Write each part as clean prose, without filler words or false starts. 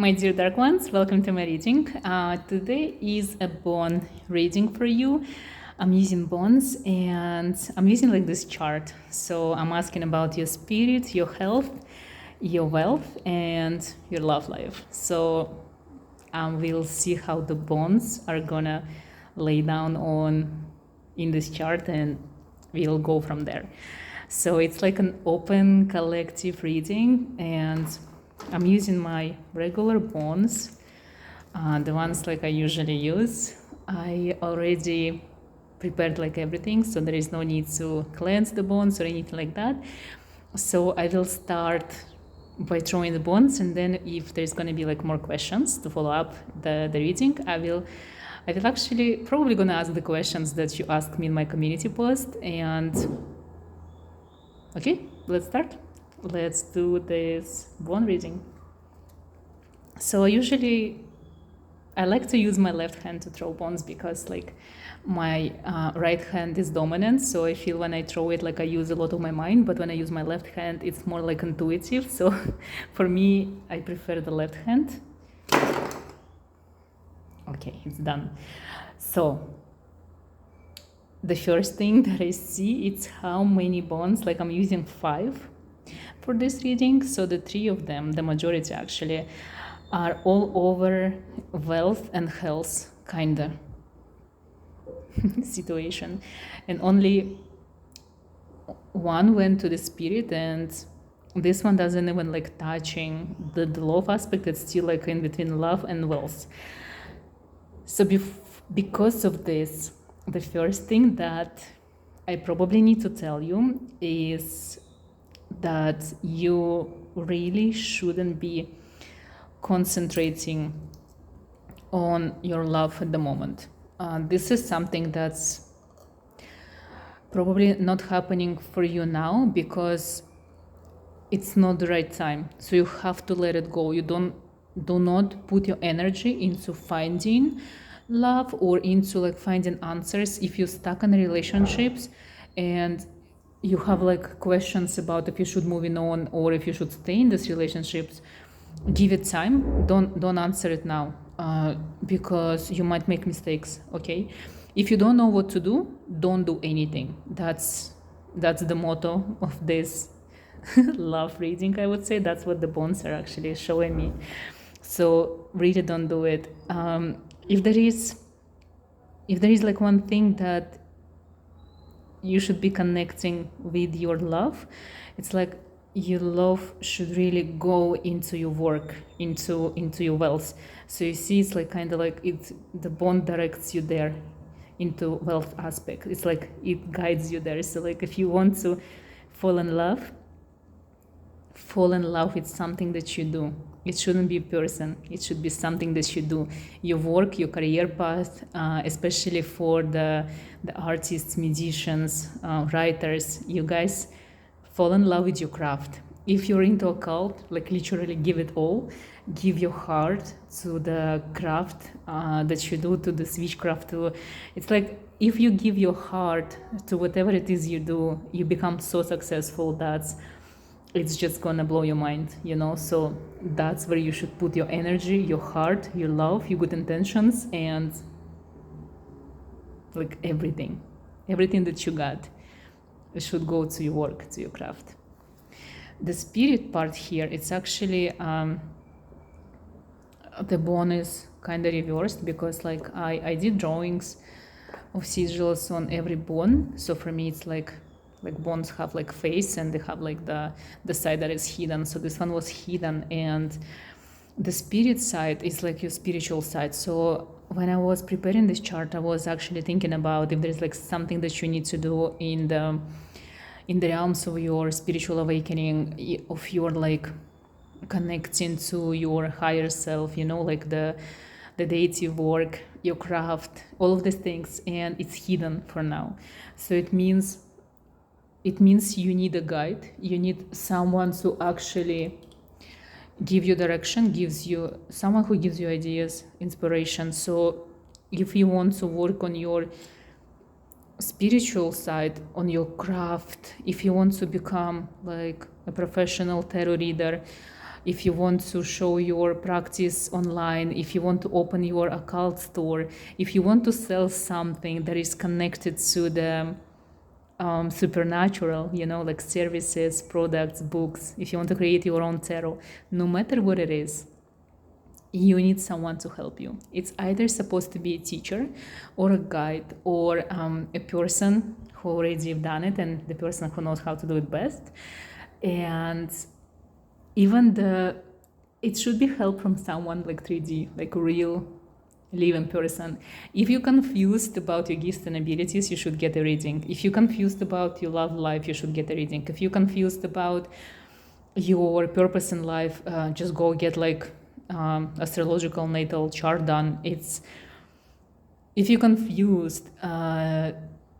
My dear dark ones, welcome to my reading. Today is a bone reading for you. I'm using bones and I'm using like this chart. So I'm asking about your spirit, your health, your wealth, and your love life. So we'll see how the bones are gonna lay down on in this chart, and we'll go from there. So it's like an open collective reading, and I'm using my regular bones, the ones like I usually use. I already prepared like everything, so there is no need to cleanse the bones or anything like that. So I will start by throwing the bones, and then if there's going to be like more questions to follow up the reading, I will actually probably gonna ask the questions that you asked me in my community post. And okay, let's start. Let's do this bone reading. So usually I like to use my left hand to throw bones because like my right hand is dominant. So I feel when I throw it, like I use a lot of my mind, but when I use my left hand, it's more like intuitive. So for me, I prefer the left hand. Okay, it's done. So the first thing that I see, it's how many bones, like I'm using 5 for this reading. So the 3 of them, the majority actually, are all over wealth and health kinda situation. And only one went to the spirit, and this one doesn't even like touching the love aspect. It's still like in between love and wealth. So because of this, the first thing that I probably need to tell you is that you really shouldn't be concentrating on your love at the moment. This is something that's probably not happening for you now because it's not the right time. So you have to let it go. You do not put your energy into finding love or into like finding answers. If you're stuck in relationships and you have like questions about if you should move on or if you should stay in these relationships, give it time. Don't answer it now because you might make mistakes. Okay, if you don't know what to do, don't do anything. That's the motto of this love reading, I would say. That's what the bones are actually showing me. So really don't do it. If there is like one thing that you should be connecting with your love, it's like your love should really go into your work, into your wealth. So you see, it's like kind of like the bond directs you there into wealth aspect. It's like it guides you there. So like if you want to fall in love with something that you do. It shouldn't be a person. It should be something that you do. Your work, your career path, especially for the artists, musicians, writers. You guys fall in love with your craft. If you're into a cult, like literally give it all. Give your heart to the craft that you do, to the switchcraft. It's like if you give your heart to whatever it is you do, you become so successful that it's just gonna blow your mind, you know. So that's where you should put your energy, your heart, your love, your good intentions, and like everything that you got, it should go to your work, to your craft. The spirit part here, it's actually the bone is kind of reversed because like I did drawings of sigils on every bone. So for me it's like bones have like face and they have like the side that is hidden. So this one was hidden, and the spirit side is like your spiritual side. So when I was preparing this chart, I was actually thinking about if there's like something that you need to do in the realms of your spiritual awakening, of your like connecting to your higher self, you know, like the deity work, your craft, all of these things, and it's hidden for now. So it means you need a guide. You need someone to actually give you direction, someone who gives you ideas, inspiration. So if you want to work on your spiritual side, on your craft, if you want to become like a professional tarot reader, if you want to show your practice online, if you want to open your occult store, if you want to sell something that is connected to the supernatural, like services, products, books, if you want to create your own tarot, no matter what it is, you need someone to help you. It's either supposed to be a teacher or a guide or a person who already have done it and the person who knows how to do it best. And even it should be help from someone like 3D, like a real living person. If you're confused about your gifts and abilities, you should get a reading. If you're confused about your love life, you should get a reading. If you're confused about your purpose in life, just go get like astrological natal chart done. If you're confused,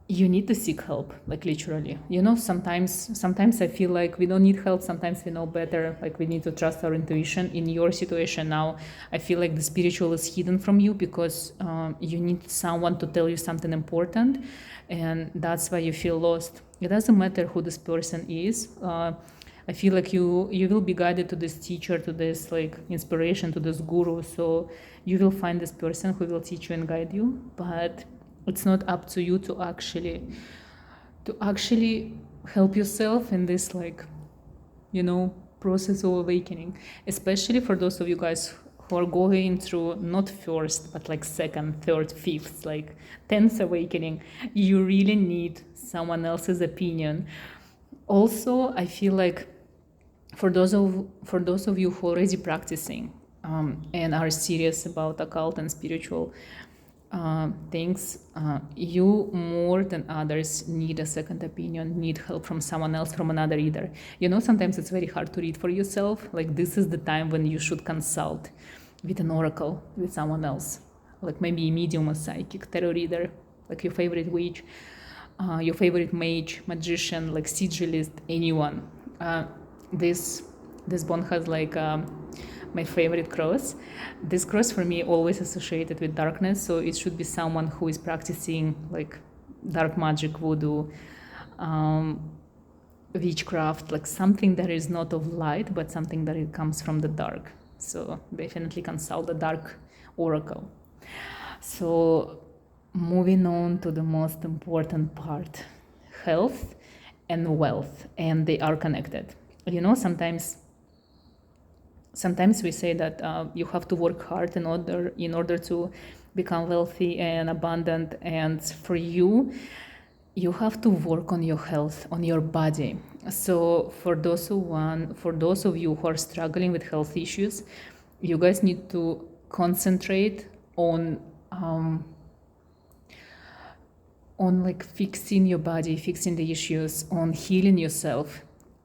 you need to seek help, like literally. Sometimes I feel like we don't need help. Sometimes we know better. Like we need to trust our intuition. In your situation now, I feel like the spiritual is hidden from you because you need someone to tell you something important, and that's why you feel lost. It doesn't matter who this person is. I feel like you will be guided to this teacher, to this like inspiration, to this guru. So you will find this person who will teach you and guide you, but it's not up to you to actually help yourself in this like process of awakening, especially for those of you guys who are going through not first but like second, third, fifth, like 10th awakening. You really need someone else's opinion. Also, I feel like for those of you who are already practicing and are serious about occult and spiritual things, you more than others need a second opinion, need help from someone else, from another reader. Sometimes it's very hard to read for yourself. Like this is the time when you should consult with an oracle, with someone else, like maybe a medium, a psychic, tarot reader, like your favorite witch, your favorite mage, magician, like sigilist, anyone. This bond has like my favorite cross. This cross for me always associated with darkness, so it should be someone who is practicing like dark magic, voodoo, witchcraft, like something that is not of light but something that it comes from the dark. So definitely consult the dark oracle. So moving on to the most important part, health and wealth, and they are connected. Sometimes we say that you have to work hard in order to become wealthy and abundant, and for you have to work on your health, on your body. So for those of you who are struggling with health issues, you guys need to concentrate on like fixing your body, fixing the issues, on healing yourself,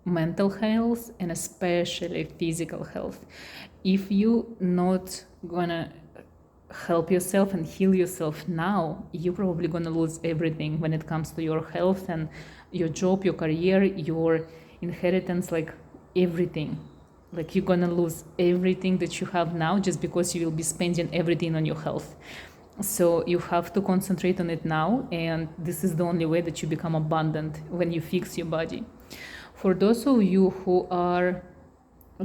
mental health and especially physical health. If you not gonna help yourself and heal yourself now, you're probably gonna lose everything when it comes to your health and your job, your career, your inheritance, like everything. Like you're gonna lose everything that you have now just because you will be spending everything on your health. So you have to concentrate on it now, and this is the only way that you become abundant, when you fix your body. For those of you who are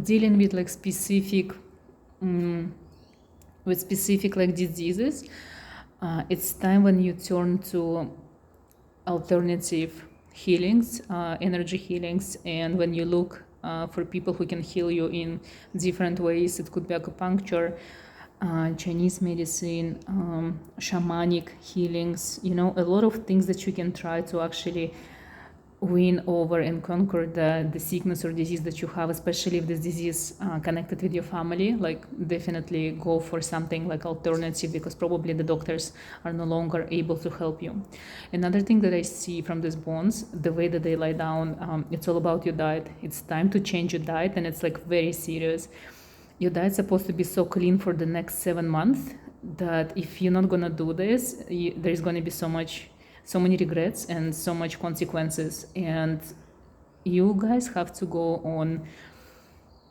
dealing with like specific like diseases, it's time when you turn to alternative healings, energy healings, and when you look for people who can heal you in different ways. It could be acupuncture, Chinese medicine, shamanic healings, a lot of things that you can try to actually win over and conquer the sickness or disease that you have, especially if this disease connected with your family. Like definitely go for something like alternative, because probably the doctors are no longer able to help you. Another thing that I see from these bonds, the way that they lie down, it's all about your diet. It's time to change your diet, and it's like very serious. Your diet's supposed to be so clean for the next 7 months that if you're not gonna do this, there's gonna be so many regrets and so much consequences. And you guys have to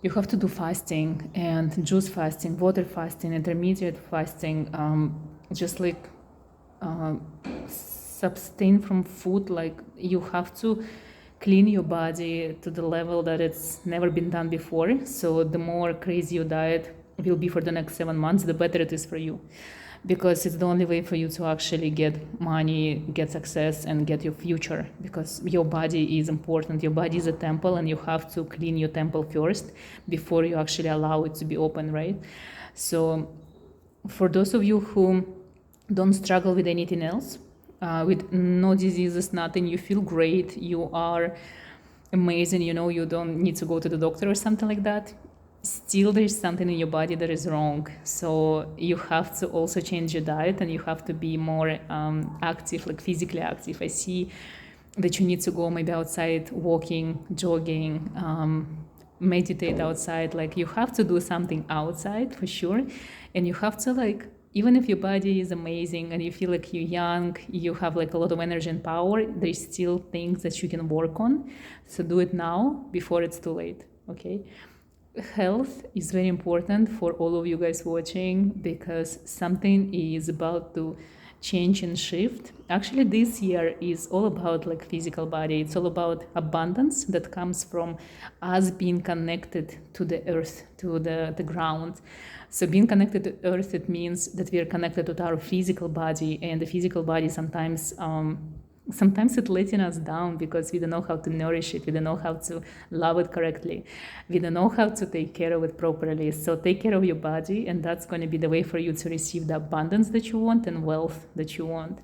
you have to do fasting, and juice fasting, water fasting, intermediate fasting, just like abstain from food. Like you have to clean your body to the level that it's never been done before. So the more crazy your diet will be for the next 7 months, the better it is for you, because it's the only way for you to actually get money, get success, and get your future, because your body is important. Your body is a temple, and you have to clean your temple first before you actually allow it to be open, right? So for those of you who don't struggle with anything else, with no diseases, nothing, you feel great, you are amazing, you don't need to go to the doctor or something like that, still there's something in your body that is wrong. So you have to also change your diet, and you have to be more active, like physically active. I see that you need to go maybe outside, walking, jogging, meditate outside. Like you have to do something outside for sure. And you have to, like, even if your body is amazing and you feel like you're young, you have like a lot of energy and power, there's still things that you can work on. So do it now before it's too late, okay? Health is very important for all of you guys watching, because something is about to change and shift. Actually, this year is all about like physical body. It's all about abundance that comes from us being connected to the earth, to the ground. So being connected to earth, it means that we are connected to our physical body, and the physical body sometimes it's letting us down because we don't know how to nourish it, we don't know how to love it correctly, we don't know how to take care of it properly. So take care of your body, and that's going to be the way for you to receive the abundance that you want and wealth that you want.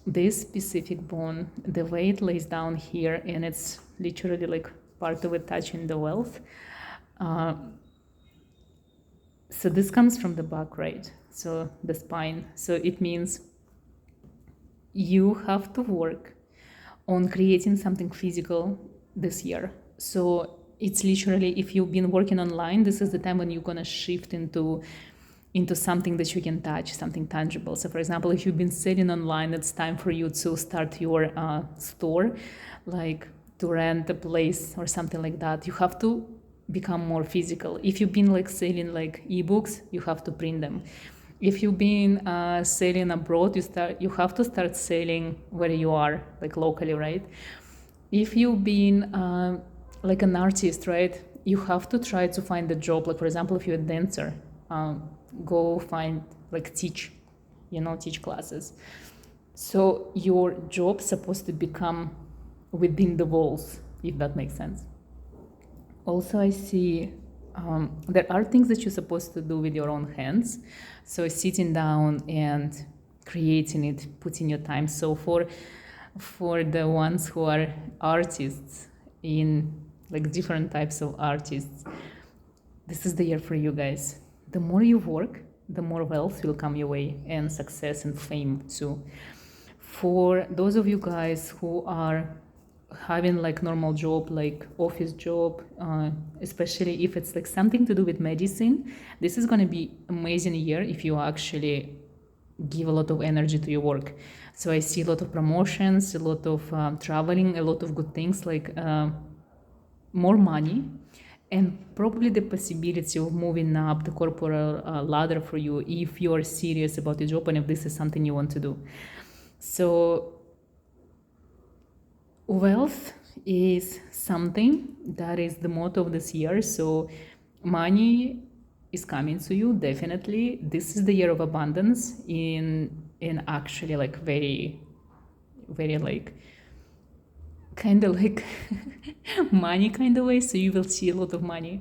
This specific bone, the way it lays down here, and it's literally like part of it touching the wealth. So this comes from the back, right? So the spine. So it means you have to work on creating something physical this year. So it's literally, if you've been working online, this is the time when you're gonna shift into something that you can touch, something tangible. So for example, if you've been selling online, it's time for you to start your store, like to rent a place or something like that. You have to become more physical. If you've been like selling like ebooks, you have to print them. If you've been selling abroad, you have to start selling where you are, like locally, right? If you've been like an artist, right, you have to try to find a job. Like for example, if you're a dancer, go find, like, teach classes. So your job's supposed to become within the walls, if that makes sense. Also, I see there are things that you're supposed to do with your own hands. So sitting down and creating it, putting your time. So for the ones who are artists, in like different types of artists, this is the year for you guys. The more you work, the more wealth will come your way, and success and fame too. For those of you guys who are having like normal job, like office job, especially if it's like something to do with medicine, this is going to be amazing year if you actually give a lot of energy to your work. So I see a lot of promotions, a lot of traveling, a lot of good things, like more money, and probably the possibility of moving up the corporate ladder for you if you are serious about your job and if this is something you want to do. So wealth is something that is the motto of this year. So money is coming to you, definitely. This is the year of abundance in actually like very, very like kind of like money kind of way. So you will see a lot of money.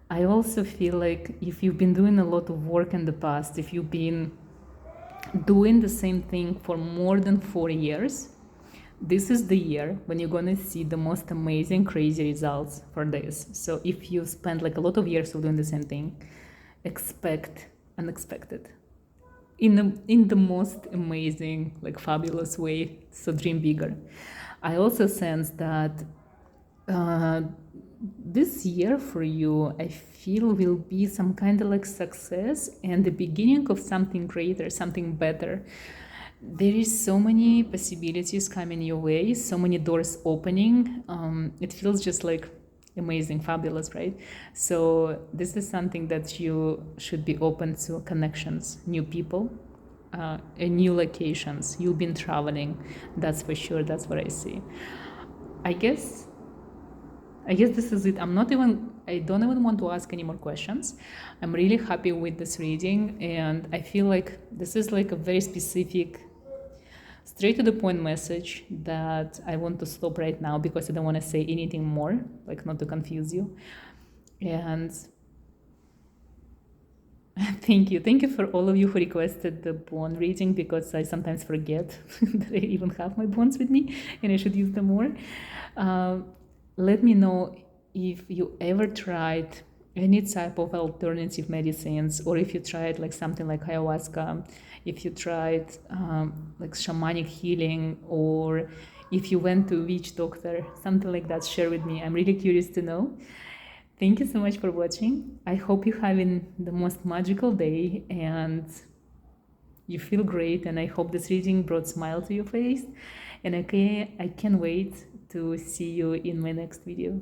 I also feel like if you've been doing a lot of work in the past, if you've been doing the same thing for more than 4 years, this is the year when you're gonna see the most amazing, crazy results for this. So if you spend like a lot of years of doing the same thing, expect unexpected in the most amazing, like fabulous way. So dream bigger. I also sense that this year for you, I feel, will be some kind of like success and the beginning of something greater, something better. There is so many possibilities coming your way, so many doors opening. It feels just like amazing, fabulous, right? So this is something that you should be open to connections, new people, and new locations. You've been traveling, that's for sure. That's what I see. I guess this is it. I don't even want to ask any more questions. I'm really happy with this reading, and I feel like this is like a very specific, straight to the point message that I want to stop right now because I don't want to say anything more, like not to confuse you. And thank you. Thank you for all of you who requested the bone reading, because I sometimes forget that I even have my bones with me and I should use them more. Let me know if you ever tried any type of alternative medicines, or if you tried like something like ayahuasca, if you tried like shamanic healing, or if you went to a witch doctor, something like that. Share with me. I'm really curious to know. Thank you so much for watching. I hope you're having the most magical day and you feel great, and I hope this reading brought smile to your face. And I can't wait to see you in my next video.